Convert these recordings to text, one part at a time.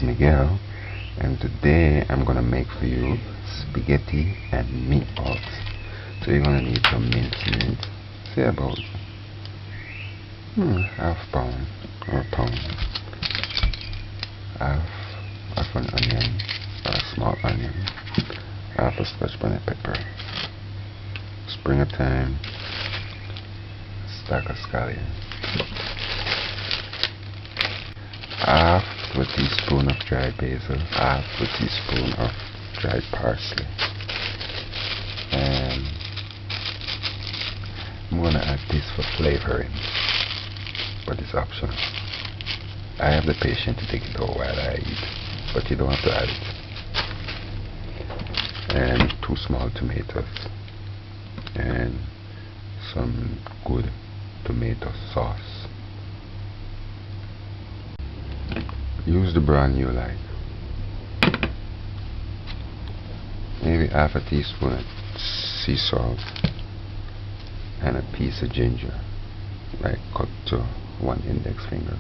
is Miguel, and today I'm gonna make for you spaghetti and meatballs. So you're gonna need some minced meat, say about half pound or a pound, half an onion or a small onion, half a scotch bonnet pepper, spring of thyme, stack of scallion, half a teaspoon of dried basil, half a teaspoon of dried parsley, and I'm gonna add this for flavoring, but it's optional. I have the patience to take it out while I eat, but you don't have to add it. And 2 small tomatoes and some good tomato sauce. Use the brand you like. Maybe half a teaspoon of sea salt and a piece of ginger, like cut to 1 index finger,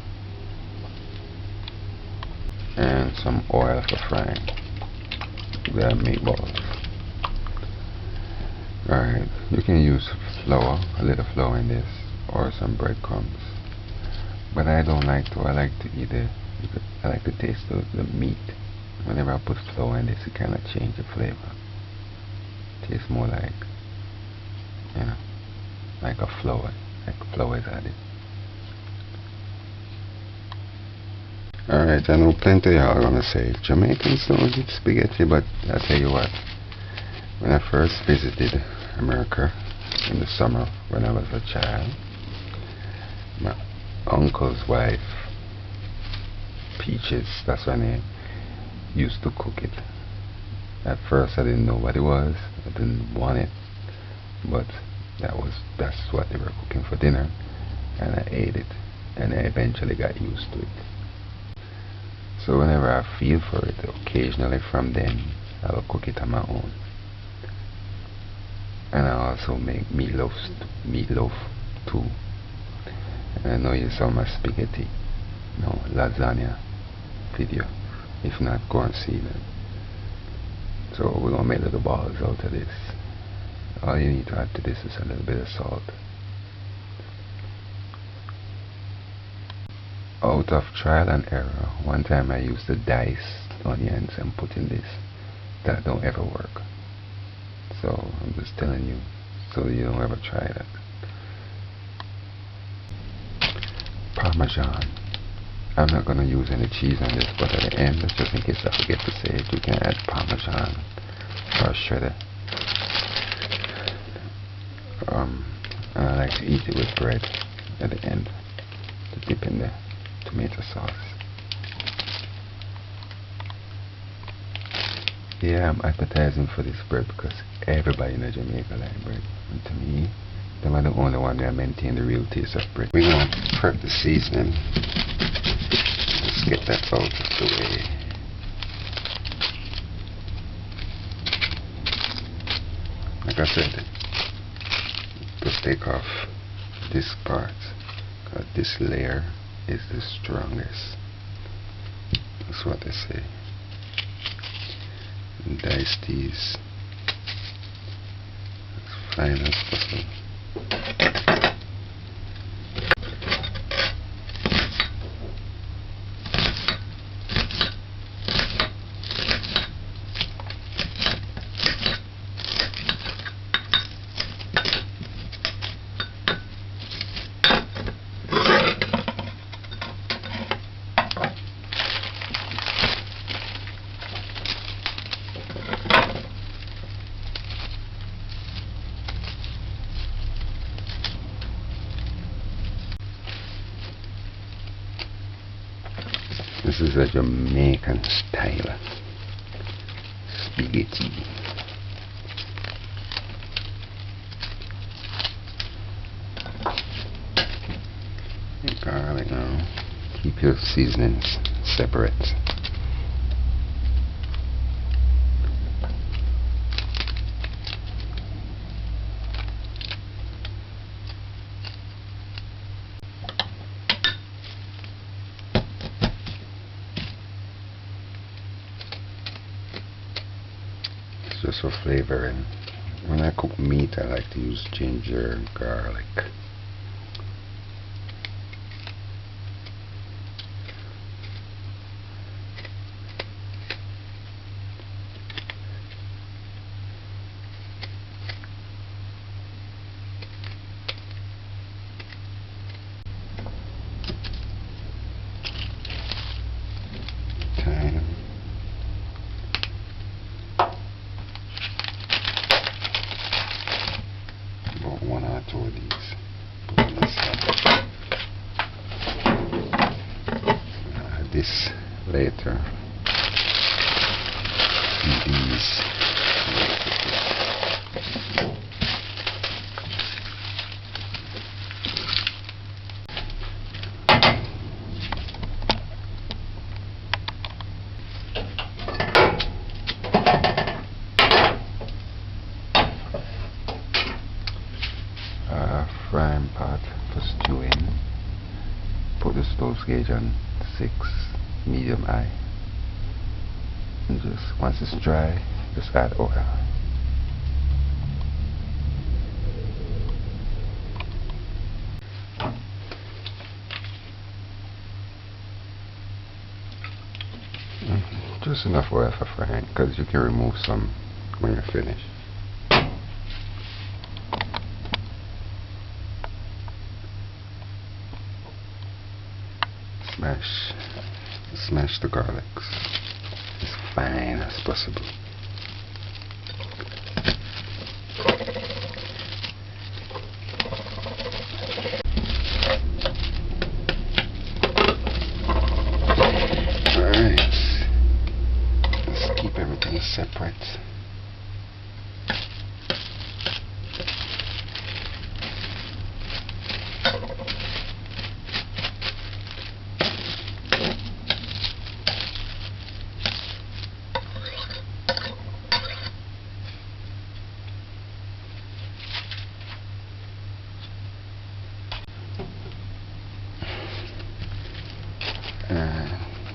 and some oil for frying the meatballs. Alright, you can use flour, a little flour in this, or some breadcrumbs, but I don't like to. I like to eat it. I like to taste the meat. Whenever I put flour in this, it kind of changes the flavor. It tastes more like, like a flour, like flour is added. Alright, I know plenty of y'all are gonna say Jamaicans don't eat spaghetti, but I tell you what, when I first visited America in the summer when I was a child, my uncle's wife, Peaches, that's her name, used to cook it. At first I didn't know what it was, I didn't want it, but that's what they were cooking for dinner, and I ate it, and I eventually got used to it. So whenever I feel for it, occasionally from then, I will cook it on my own. And I also make meatloaf too. And I know you saw my spaghetti, lasagna video. If not, go and see that. So we're gonna make little balls out of this. All you need to add to this is a little bit of salt. Out of trial and error, one time I used the diced onions and put in this. That don't ever work. So I'm just telling you, so you don't ever try that. Parmesan. I'm not gonna use any cheese on this, but at the end, just in case I forget to say it, you can add Parmesan or shredder. And I like to eat it with bread at the end to dip in the tomato sauce. Yeah, I'm advertising for this bread because everybody in Jamaica like bread, and to me, them are the only one that maintain the real taste of bread. We're gonna prep the seasoning. Let's get that out of the way. Like I said, just take off this part, because this layer is the strongest. That's what they say. And dice these as fine as possible. This is a Jamaican style spaghetti. Garlic now. Keep your seasonings separate. just for flavoring. When I cook meat, I like to use ginger and garlic. Thyme. About 1 or 2 of these. Put on the side. Add this later. These. Frying pot for stewing. Put the stove gauge on 6, medium high, and just once it's dry, just add oil. Just enough oil for frying, because you can remove some when you're finished. Smash the garlics as fine as possible. Alright, let's keep everything separate.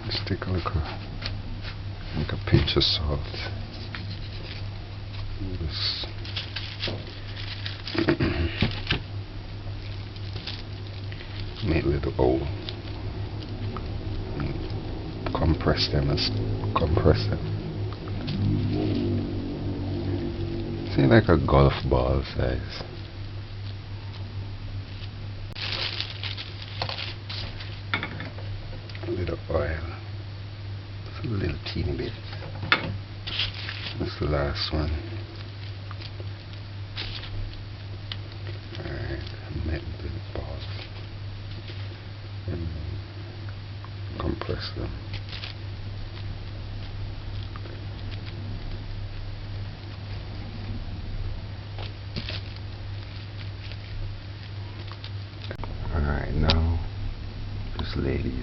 Let's take a look, like a pinch of salt. This. Make a little bowl. Compress them. Let's compress them. See, like a golf ball size. A little oil. Just a little teeny bit. That's the last one. Alright, make the balls and compress them. Alright, now just lay it easy.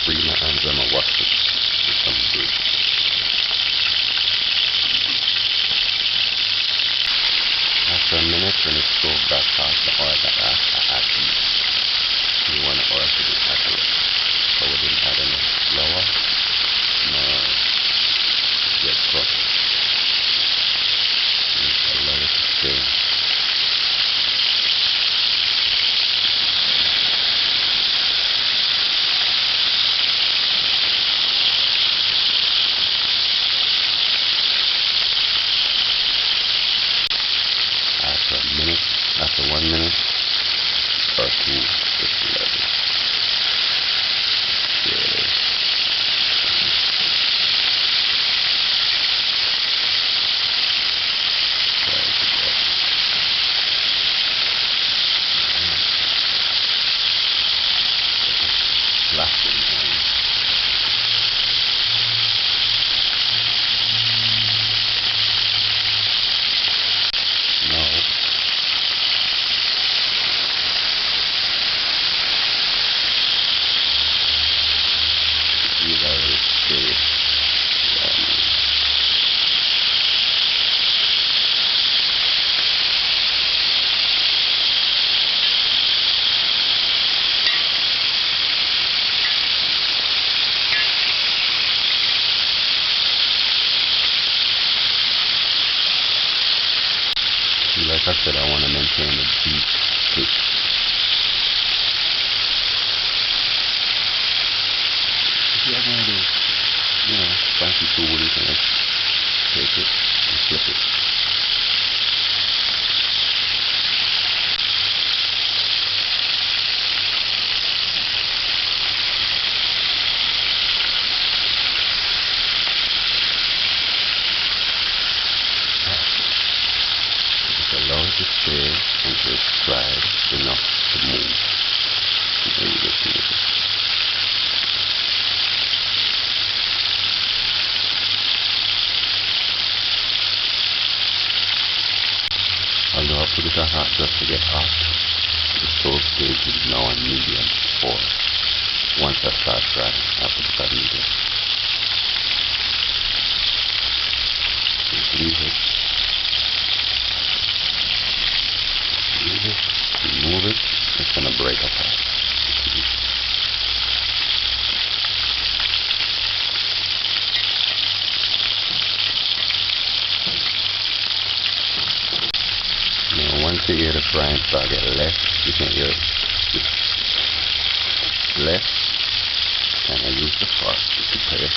Free my hands, I'm gonna wash it with some grease. After a minute, when it's soaked back past the oil that I add heat. You want the oil to be accurate. So we didn't add any flour, no breadcrumbs. Allow it to stay. After 1 minute or 2, just let it. Really. like I said, I want to maintain the deep pitch. If you have one of those, fancy tool, you can just take it and flip it. Allow it to stay until it's dried enough to move. And then you get to it. Although I put it on hot just to get hot, the stove stage is now on medium 4. Once I start drying, I put it on medium. Just leave it. Move it, it's going to break apart. Now once you hear the frying start get less, you can hear it less, and I use the fork to prepare it.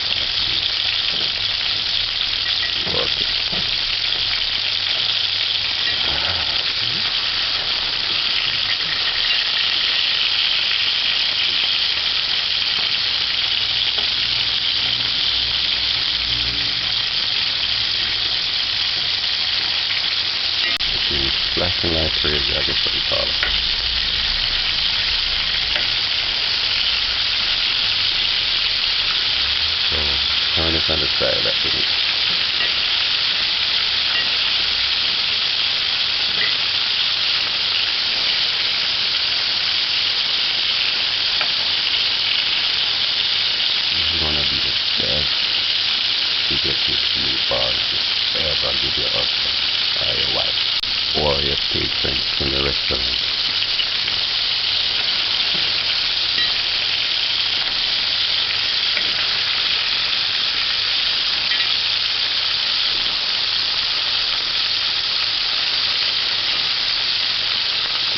Work it. Flashing like crazy, I guess what you call it. So, turn it on the side of that thing. This is going to be the best to get this meatballs ever give your husband or your wife or your patrons in the restaurant.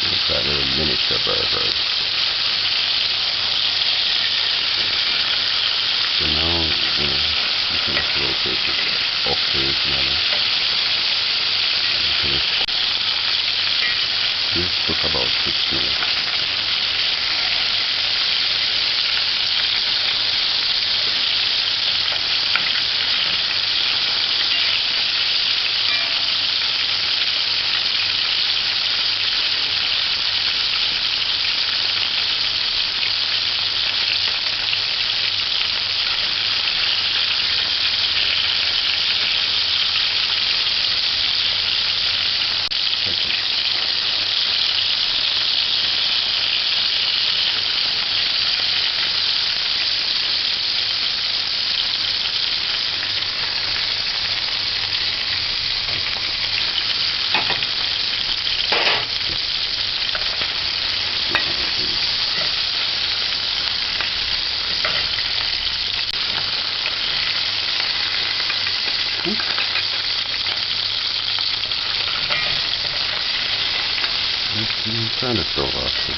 It's like little miniature burgers. So now, you can just rotate it occasionally. This took about 6 minutes. Turn the stove off too.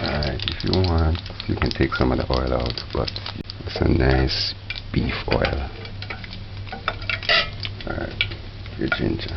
Alright, if you want, you can take some of the oil out, but it's a nice beef oil. Alright, your ginger.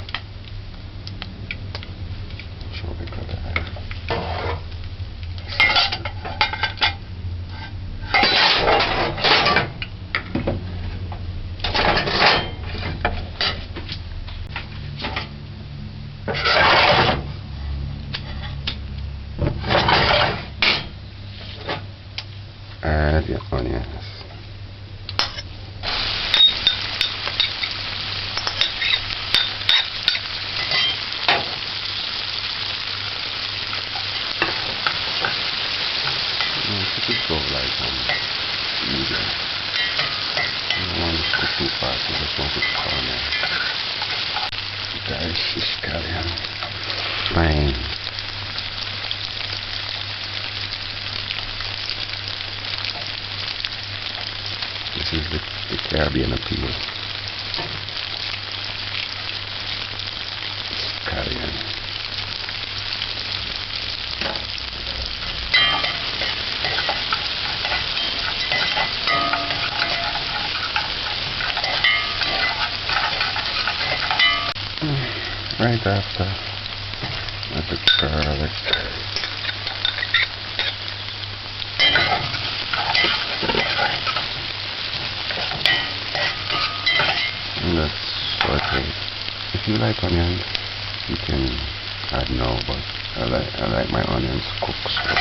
Add your onions. scallion. Fine. This is the Caribbean appeal. Scallion. Right after the garlic. And that's sauteed. If you like onions, you can add now, but I like my onions cooked slow.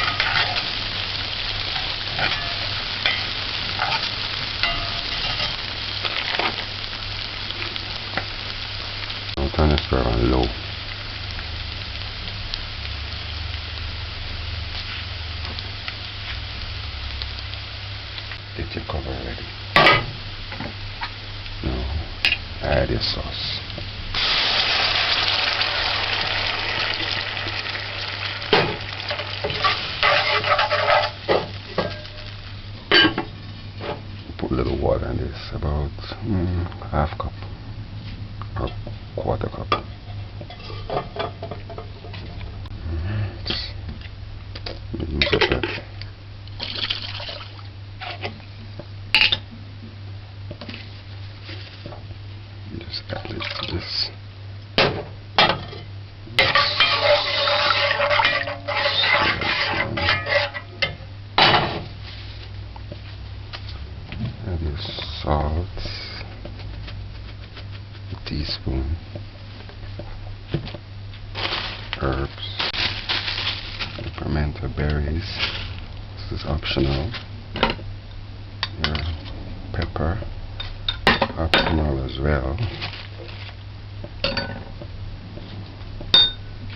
I'll turn the stir on low. Get your cover ready. Now add your sauce. Put a little water in this, about half cup or quarter cup. Mix up that. Just add it to this. Add your salt, a teaspoon, herbs, pimento berries. This is optional. Your pepper, optional as well.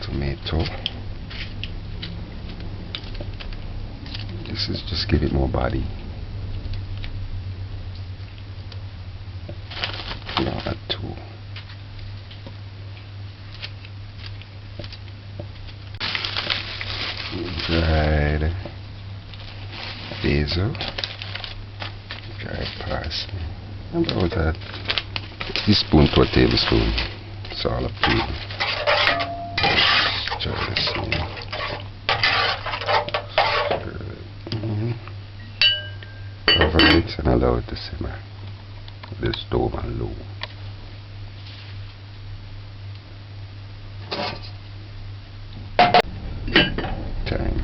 Tomato. This is just give it more body. Now add 2. Dried basil, dried parsley, about a teaspoon to a tablespoon. It's all up to you. Try this in. Cover it and allow it to simmer. The stove on low. Time.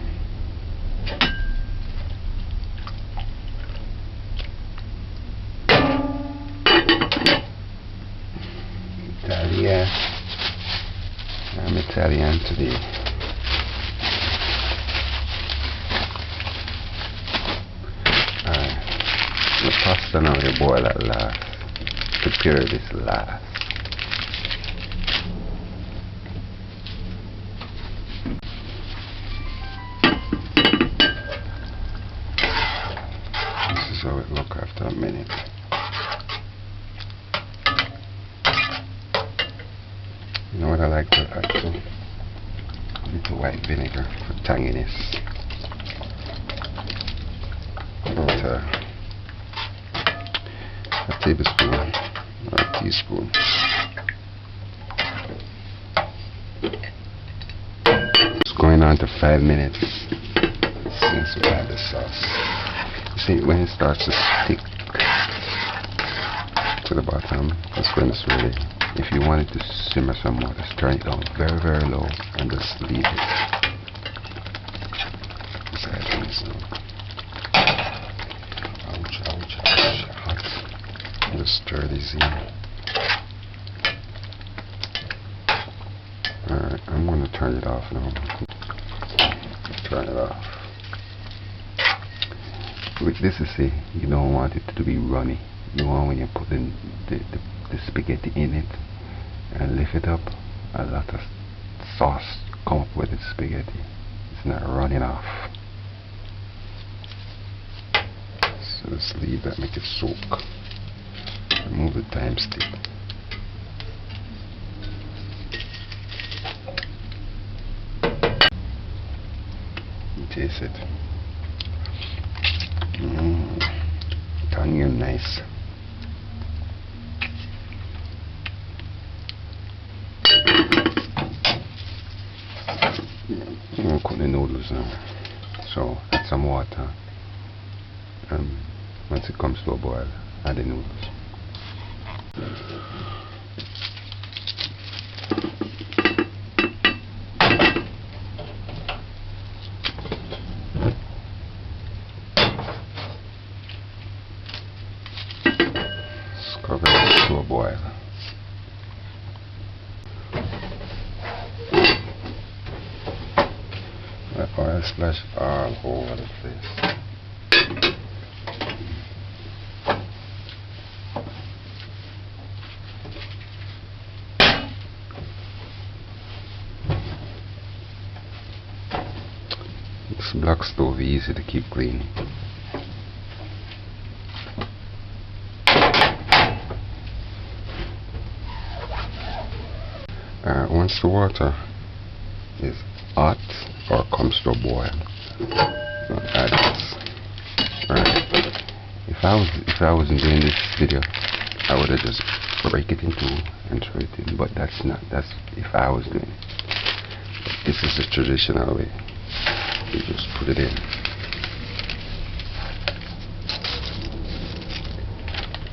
Italia. I'm Italian today. The pasta now you boil at last. Prepare this last. This is how it looks after a minute. You know what I like to add to? A little white vinegar for tanginess. About a tablespoon or a teaspoon. It's going on to 5 minutes since we add the sauce. You see, when it starts to stick to the bottom, that's when it's ready. If you want it to simmer some more, just turn it down very, very low and just leave it. Just add this now. Ouch, ouch, ouch, hot. Just stir this in. Alright, I'm going to turn it off now. Turn it off. With this is say, you don't want it to be runny. You want when you put in the spaghetti in it and lift it up, a lot of sauce come up with the spaghetti. It's not running off. So just leave that, make it soak. Remove the time stick. taste it. Tangy and nice. I'm gonna cook the noodles now. So add some water. Once it comes to a boil, add the noodles. Cover it to a boil. Let oil splash all over the place. This black stove is easy to keep clean. Once the water is hot or comes to a boil, add this. Alright. If I wasn't doing this video, I would have just break it in two and throw it in. But that's if I was doing it. This is the traditional way. You just put it in.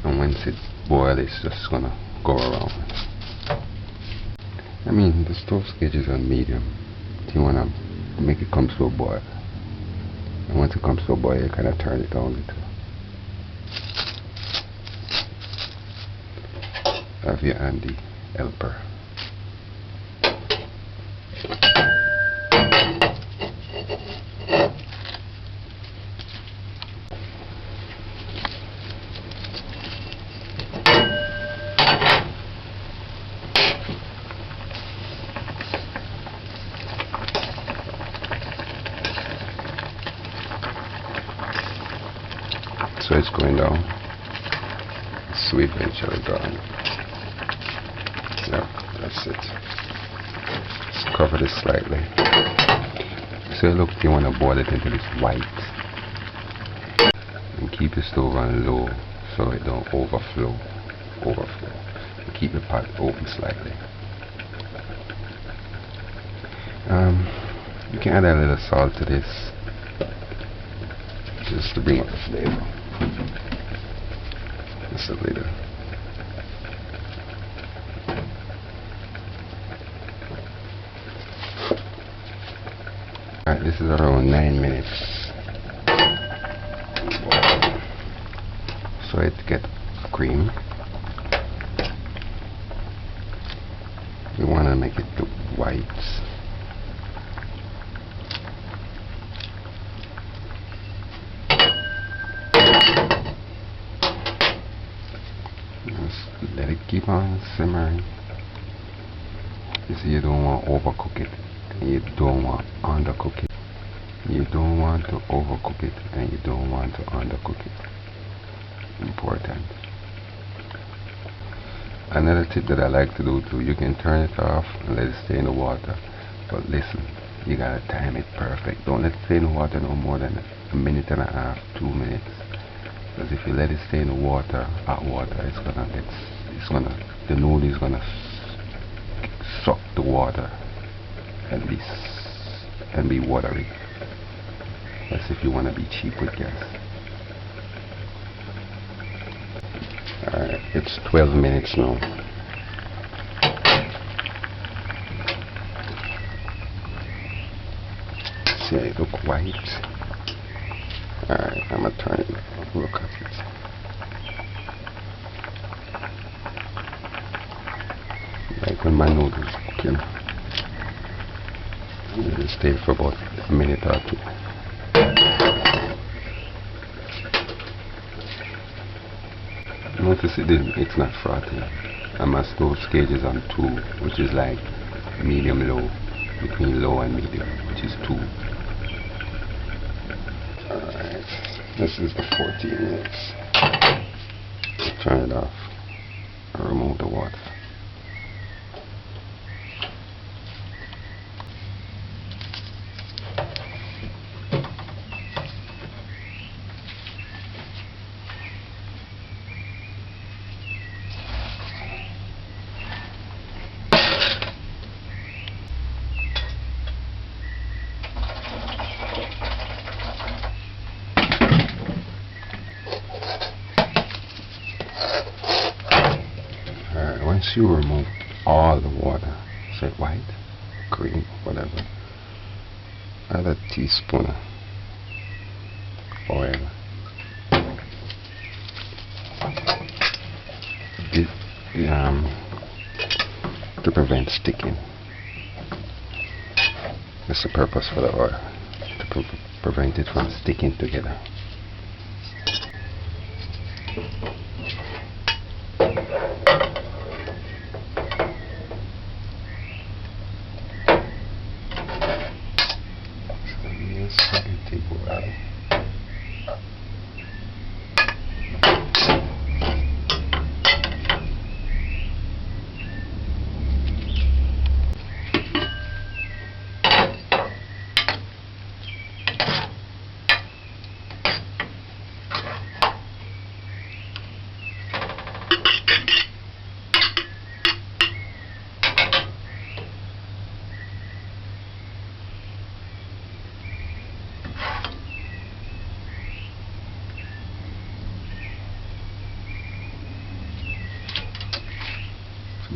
And once it boils, it's just gonna go around. I mean, the stove gauge is on medium. You wanna make it come to a boil. And once it comes to a boil, you kinda turn it down a little. Have your handy helper. So it's going down. Sweet eventually gone. Yeah, that's it. Just cover this slightly. So look, you want to boil it until it's white. And keep the stove on low so it don't overflow. And keep the pot open slightly. You can add a little salt to this just to bring up the flavor. Just a little. Alright, this is around 9 minutes. So it get cream. You want to make it look white. Just let it keep on simmering. You see, you don't want to overcook it, and you don't want to undercook it. You don't want to overcook it, and you don't want to undercook it. Important. Another tip that I like to do too, you can turn it off and let it stay in the water. But listen, you gotta time it perfect. Don't let it stay in the water no more than a minute and a half, 2 minutes. Because if you let it stay in the water, hot water, the noodle is gonna suck the water and be watery. That's if you want to be cheap with gas. Alright, it's 12 minutes now. See, it look white. Alright, I'm gonna turn it. Look at it. Like when my noodles cooking, it'll stay for about a minute or two. Notice it's not frothy. And my stove gauge is on 2, which is like medium low, between low and medium, which is 2. Alright, this is the 14 minutes. Turn it off and remove the water. once you remove all the water, say white, green, whatever, add a teaspoon oil. This, to prevent sticking. That's the purpose for the oil, to prevent it from sticking together. Spaghetti boil.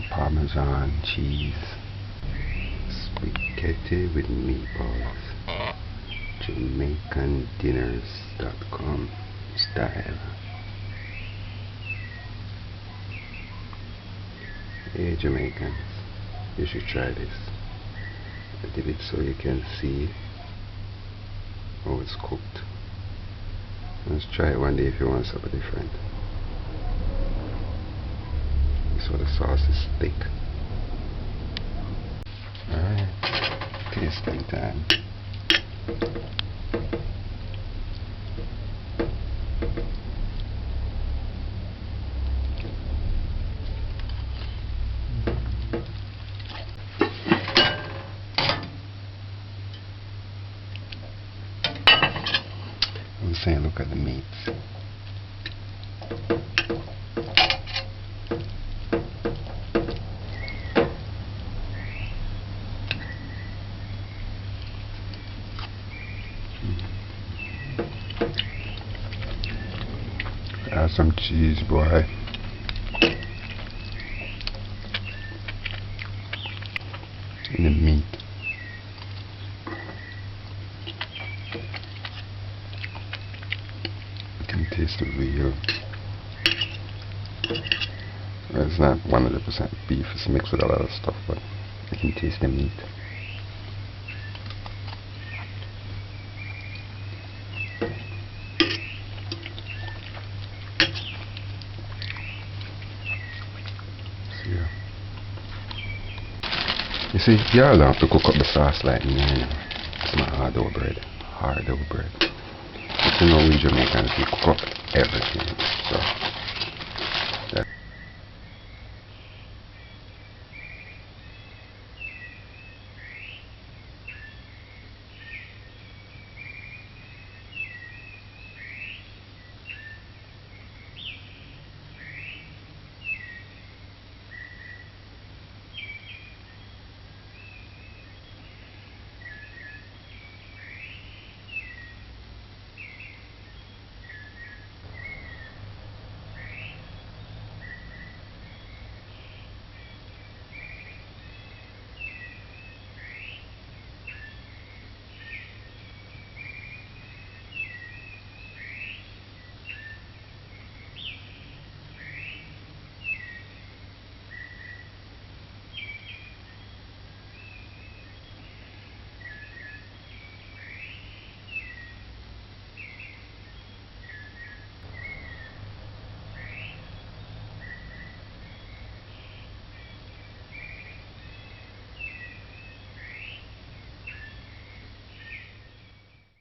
Parmesan cheese, spaghetti with meatballs, JamaicanDinners.com style. Hey Jamaicans, you should try this. I did it so you can see how it's cooked. Let's try it one day if you want something different. So the sauce is thick. Alright, tasting time. I'm saying, look at the meats. Add some cheese, boy. And the meat. You can taste the veal. It's not 100% beef, it's mixed with a lot of stuff, but you can taste the meat. You see, you all have to cook up the sauce like me. It's my hard dough bread. But you know, we Jamaicans, we cook up everything. So